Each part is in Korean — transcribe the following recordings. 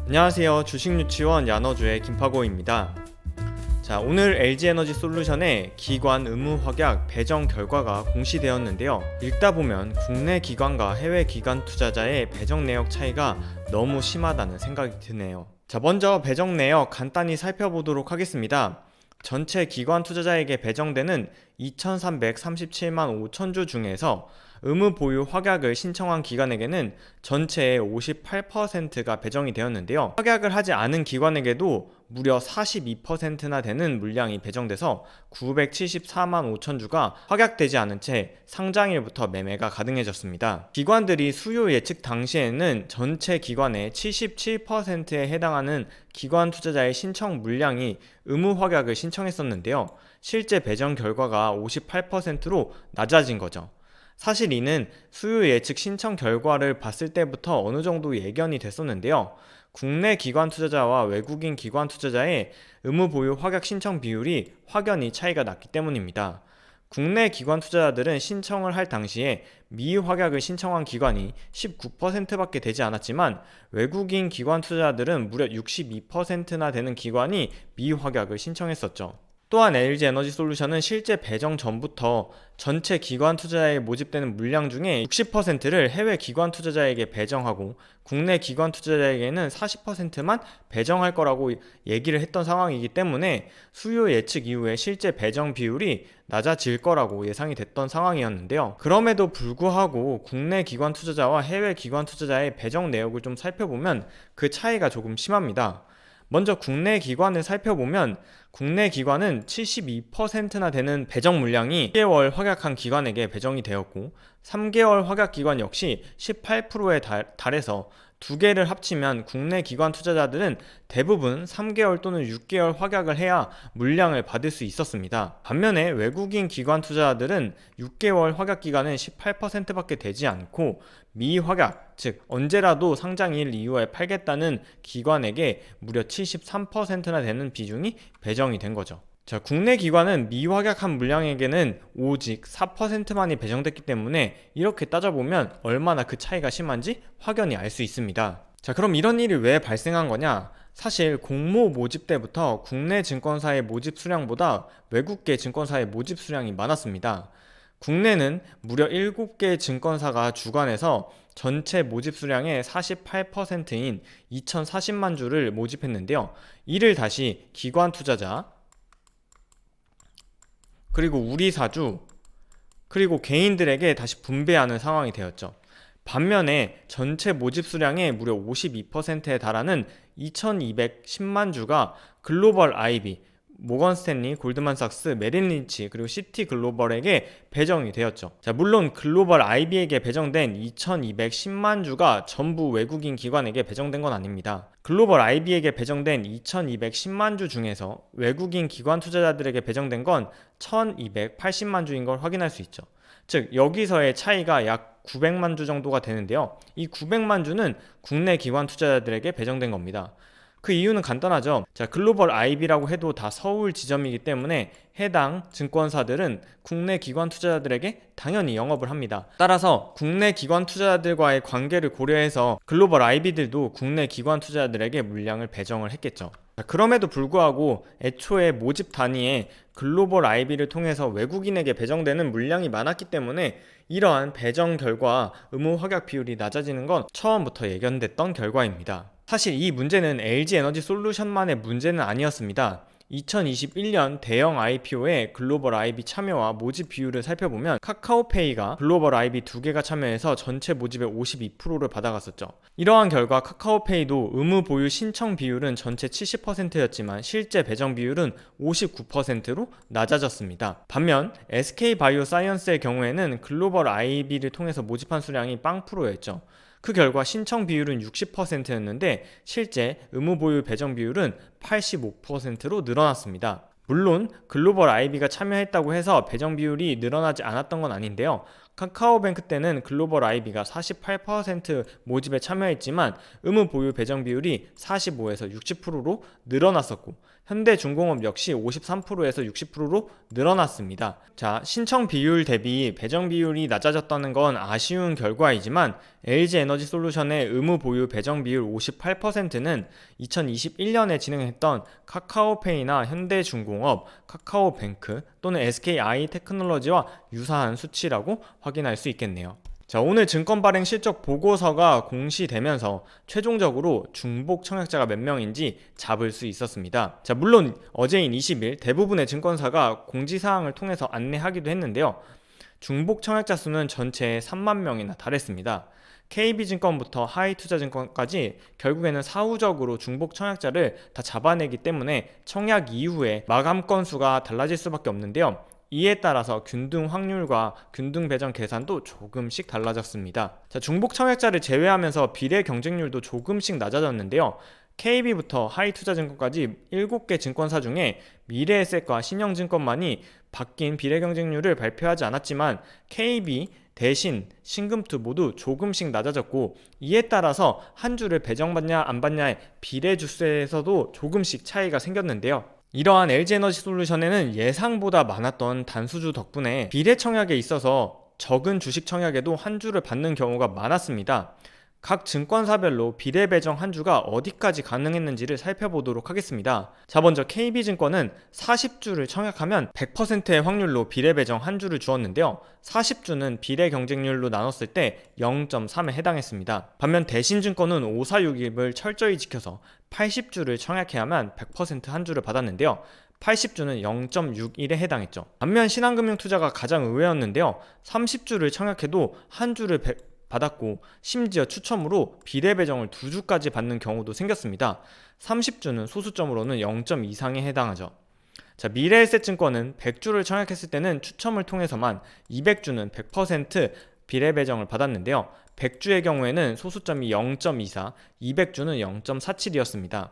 안녕하세요. 주식유치원 야너주의 김파고입니다. 자, 오늘 LG에너지솔루션의 기관 의무 확약 배정 결과가 공시되었는데요. 읽다 보면 국내 기관과 해외 기관 투자자의 배정 내역 차이가 너무 심하다는 생각이 드네요. 자, 먼저 배정 내역 간단히 살펴보도록 하겠습니다. 전체 기관 투자자에게 배정되는 2,337만 5천주 중에서 의무 보유 확약을 신청한 기관에게는 전체의 58%가 배정이 되었는데요. 확약을 하지 않은 기관에게도 무려 42%나 되는 물량이 배정돼서 974만 5천주가 확약되지 않은 채 상장일부터 매매가 가능해졌습니다. 기관들이 수요 예측 당시에는 전체 기관의 77%에 해당하는 기관 투자자의 신청 물량이 의무 확약을 신청했었는데요. 실제 배정 결과가 58%로 낮아진 거죠. 사실 이는 수요 예측 신청 결과를 봤을 때부터 어느 정도 예견이 됐었는데요. 국내 기관 투자자와 외국인 기관 투자자의 의무 보유 확약 신청 비율이 확연히 차이가 났기 때문입니다. 국내 기관 투자자들은 신청을 할 당시에 미확약을 신청한 기관이 19%밖에 되지 않았지만 외국인 기관 투자자들은 무려 62%나 되는 기관이 미확약을 신청했었죠. 또한 LG에너지솔루션은 실제 배정 전부터 전체 기관 투자자에 모집되는 물량 중에 60%를 해외 기관 투자자에게 배정하고 국내 기관 투자자에게는 40%만 배정할 거라고 얘기를 했던 상황이기 때문에 수요 예측 이후에 실제 배정 비율이 낮아질 거라고 예상이 됐던 상황이었는데요. 그럼에도 불구하고 국내 기관 투자자와 해외 기관 투자자의 배정 내역을 좀 살펴보면 그 차이가 조금 심합니다. 먼저 국내 기관을 살펴보면 국내 기관은 72%나 되는 배정 물량이 6개월 확약한 기관에게 배정이 되었고 3개월 확약 기관 역시 18%에 달해서 두 개를 합치면 국내 기관 투자자들은 대부분 3개월 또는 6개월 확약을 해야 물량을 받을 수 있었습니다. 반면에 외국인 기관 투자자들은 6개월 확약 기간은 18%밖에 되지 않고 미확약, 즉 언제라도 상장일 이후에 팔겠다는 기관에게 무려 73%나 되는 비중이 배정이 된 거죠. 자, 국내 기관은 미확약한 물량에게는 오직 4%만이 배정됐기 때문에 이렇게 따져보면 얼마나 그 차이가 심한지 확연히 알 수 있습니다. 자, 그럼 이런 일이 왜 발생한 거냐? 사실 공모 모집 때부터 국내 증권사의 모집 수량보다 외국계 증권사의 모집 수량이 많았습니다. 국내는 무려 7개 증권사가 주관해서 전체 모집 수량의 48%인 2,040만 주를 모집했는데요. 이를 다시 기관 투자자, 그리고 우리사주, 그리고 개인들에게 다시 분배하는 상황이 되었죠. 반면에 전체 모집 수량의 무려 52%에 달하는 2210만 주가 글로벌 IB, 모건스탠리, 골드만삭스, 메릴린치, 그리고 시티글로벌에게 배정이 되었죠. 자, 물론 글로벌 IB에게 배정된 2210만 주가 전부 외국인 기관에게 배정된 건 아닙니다. 글로벌 IB에게 배정된 2210만 주 중에서 외국인 기관 투자자들에게 배정된 건 1280만 주인 걸 확인할 수 있죠. 즉 여기서의 차이가 약 900만 주 정도가 되는데요. 이 900만 주는 국내 기관 투자자들에게 배정된 겁니다. 그 이유는 간단하죠. 자, 글로벌 IB라고 해도 다 서울 지점이기 때문에 해당 증권사들은 국내 기관 투자자들에게 당연히 영업을 합니다. 따라서 국내 기관 투자자들과의 관계를 고려해서 글로벌 IB들도 국내 기관 투자자들에게 물량을 배정을 했겠죠. 자, 그럼에도 불구하고 애초에 모집 단위에 글로벌 IB를 통해서 외국인에게 배정되는 물량이 많았기 때문에 이러한 배정 결과 의무 확약 비율이 낮아지는 건 처음부터 예견됐던 결과입니다. 사실 이 문제는 LG에너지솔루션만의 문제는 아니었습니다. 2021년 대형 IPO의 글로벌 IB 참여와 모집 비율을 살펴보면 카카오페이가 글로벌 IB 2개가 참여해서 전체 모집의 52%를 받아갔었죠. 이러한 결과 카카오페이도 의무 보유 신청 비율은 전체 70%였지만 실제 배정 비율은 59%로 낮아졌습니다. 반면 SK바이오사이언스의 경우에는 글로벌 IB를 통해서 모집한 수량이 0%였죠. 그 결과 신청 비율은 60%였는데 실제 의무 보유 배정 비율은 85%로 늘어났습니다. 물론 글로벌 IB가 참여했다고 해서 배정 비율이 늘어나지 않았던 건 아닌데요. 카카오뱅크 때는 글로벌 IB가 48% 모집에 참여했지만 의무 보유 배정 비율이 45에서 60%로 늘어났었고, 현대중공업 역시 53%에서 60%로 늘어났습니다. 자, 신청 비율 대비 배정 비율이 낮아졌다는 건 아쉬운 결과이지만 LG에너지솔루션의 의무 보유 배정 비율 58%는 2021년에 진행했던 카카오페이나 현대중공업, 카카오뱅크 또는 SKI테크놀로지와 유사한 수치라고 확인할 수 있겠네요. 자, 오늘 증권 발행 실적 보고서가 공시되면서 최종적으로 중복 청약자가 몇 명인지 잡을 수 있었습니다. 자, 물론 어제인 20일 대부분의 증권사가 공지사항을 통해서 안내하기도 했는데요. 중복 청약자 수는 전체 3만 명이나 달했습니다. KB증권부터 하이투자증권까지 결국에는 사후적으로 중복 청약자를 다 잡아내기 때문에 청약 이후에 마감 건수가 달라질 수밖에 없는데요. 이에 따라서 균등 확률과 균등 배정 계산도 조금씩 달라졌습니다. 자, 중복 청약자를 제외하면서 비례 경쟁률도 조금씩 낮아졌는데요. KB부터 하이투자증권까지 7개 증권사 중에 미래에셋과 신영증권만이 바뀐 비례 경쟁률을 발표하지 않았지만 KB, 대신, 신금투 모두 조금씩 낮아졌고, 이에 따라서 한 주를 배정받냐 안 받냐의 비례 주수에서도 조금씩 차이가 생겼는데요. 이러한 LG에너지솔루션에는 예상보다 많았던 단수주 덕분에 비례 청약에 있어서 적은 주식 청약에도 한 주를 받는 경우가 많았습니다. 각 증권사별로 비례 배정 한 주가 어디까지 가능했는지를 살펴보도록 하겠습니다. 자, 먼저 KB증권은 40주를 청약하면 100%의 확률로 비례 배정 한 주를 주었는데요. 40주는 비례 경쟁률로 나눴을 때 0.3에 해당했습니다. 반면 대신증권은 5461을 철저히 지켜서 80주를 청약해야만 100% 한 주를 받았는데요. 80주는 0.61에 해당했죠. 반면 신한금융투자가 가장 의외였는데요. 30주를 청약해도 한 주를 받았고, 심지어 추첨으로 비례 배정을 2주까지 받는 경우도 생겼습니다. 30주는 소수점으로는 0.23에 해당하죠. 자, 미래에셋증권은 100주를 청약했을 때는 추첨을 통해서만, 200주는 100% 비례 배정을 받았는데요. 100주의 경우에는 소수점이 0.24, 200주는 0.47이었습니다.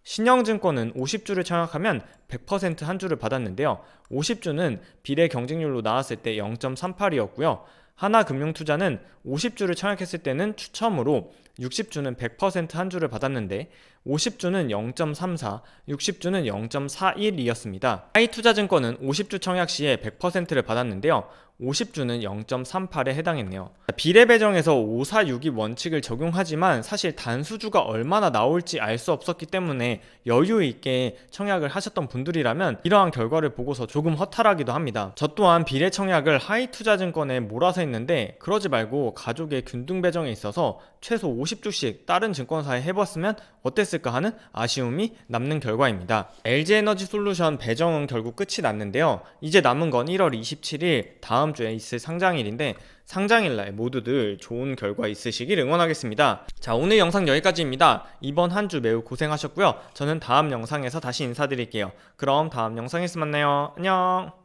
신영증권은 50주를 청약하면 100% 한 주를 받았는데요. 50주는 비례 경쟁률로 나왔을 때 0.38이었고요. 하나금융투자는 50주를 청약했을 때는 추첨으로 60주는 100% 한 주를 받았는데 50주는 0.34, 60주는 0.41이었습니다. 하이투자증권은 50주 청약 시에 100%를 받았는데요. 50주는 0.38에 해당했네요. 비례 배정에서 5462 원칙을 적용하지만 사실 단수주가 얼마나 나올지 알 수 없었기 때문에 여유 있게 청약을 하셨던 분들이라면 이러한 결과를 보고서 조금 허탈하기도 합니다. 저 또한 비례 청약을 하이투자증권에 몰아서 했는데 그러지 말고 가족의 균등 배정에 있어서 최소 50주씩 다른 증권사에 해봤으면 어땠을까 하는 아쉬움이 남는 결과입니다. LG에너지솔루션 배정은 결국 끝이 났는데요. 이제 남은 건 1월 27일 다음 주에 있을 상장일인데, 상장일날 모두들 좋은 결과 있으시길 응원하겠습니다. 자, 오늘 영상 여기까지입니다. 이번 한 주 매우 고생하셨고요. 저는 다음 영상에서 다시 인사드릴게요. 그럼 다음 영상에서 만나요. 안녕.